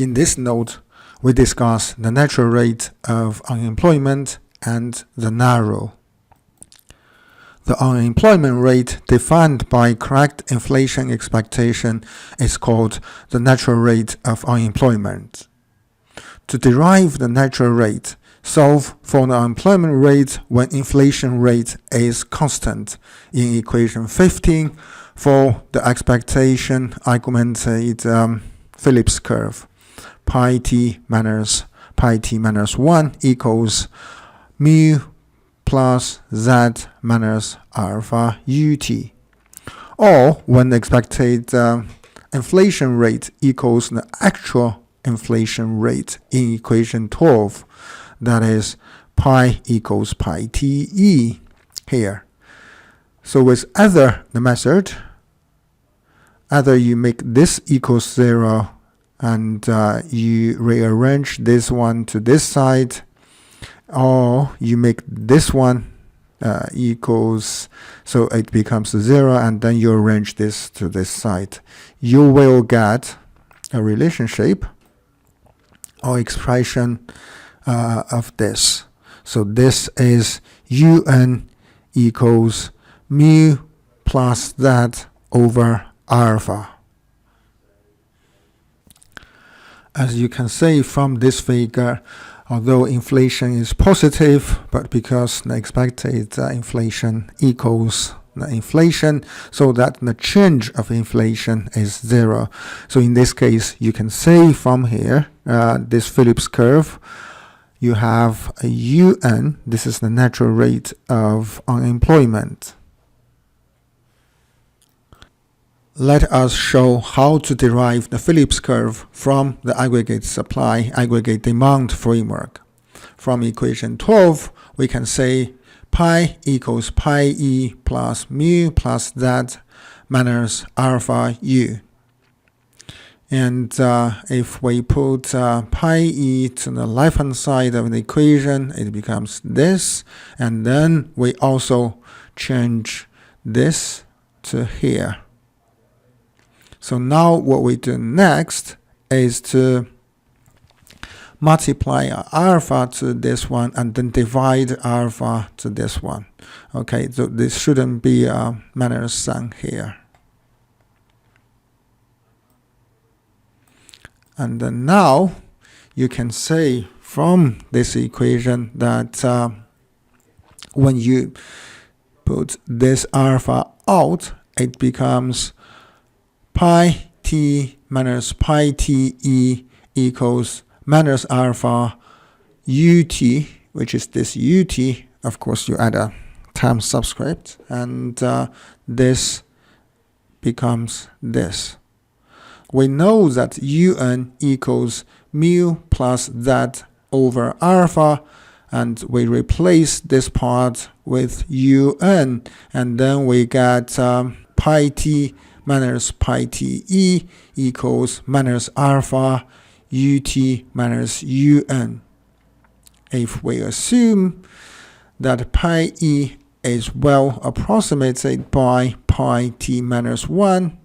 In this note, we discuss the natural rate of unemployment and the NAIRU. The unemployment rate defined by correct inflation expectation is called the natural rate of unemployment. To derive the natural rate, solve for the unemployment rate when inflation rate is constant in equation 15 for the expectation augmented Phillips curve. Pi t minus 1 equals mu plus z minus alpha ut, or when the expected inflation rate equals the actual inflation rate in equation 12, that is pi equals pi te here. So with either the method, either you make this equals 0 and you rearrange this one to this side, or you make this one equals, so it becomes 0, and then you arrange this to this side. You will get a relationship or expression of this. So this is un equals mu plus z over alpha. As you can see from this figure, although inflation is positive, but because the expected inflation equals the inflation, so that the change of inflation is 0. So in this case, you can say from here, this Phillips curve, you have a un, this is the natural rate of unemployment. Let us show how to derive the Phillips curve from the aggregate supply, aggregate demand framework. From equation 12, we can say pi equals pi e plus mu plus z minus alpha u. And if we put pi e to the left-hand side of the equation, it becomes this. And then we also change this to here. So now what we do next is to multiply alpha to this one and then divide alpha to this one. Okay, so this shouldn't be a minus sign here. And then now you can say from this equation that when you put this alpha out, it becomes pi t minus pi te equals minus alpha ut, which is this ut. Of course, you add a time subscript, and this becomes this. We know that un equals mu plus z over alpha, and we replace this part with un, and then we get pi t minus pi te equals minus alpha ut minus un. If we assume that pi e is well approximated by pi t minus 1,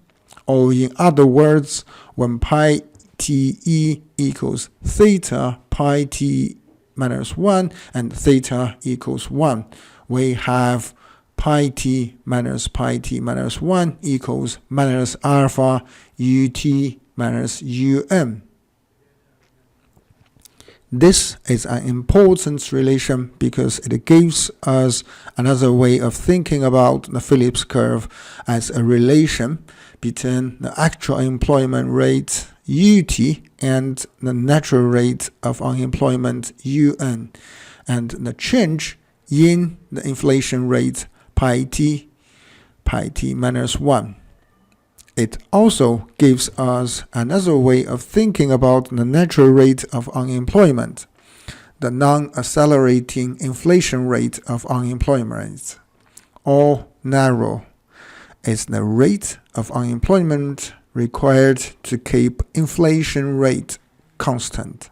or in other words, when pi te equals theta pi t minus 1 and theta equals 1, we have pi t minus 1 equals minus alpha ut minus un. This is an important relation because it gives us another way of thinking about the Phillips curve as a relation between the actual employment rate ut and the natural rate of unemployment un, and the change in the inflation rate pi t minus 1. It also gives us another way of thinking about the natural rate of unemployment, the non-accelerating inflation rate of unemployment, or NAIRU, is the rate of unemployment required to keep inflation rate constant.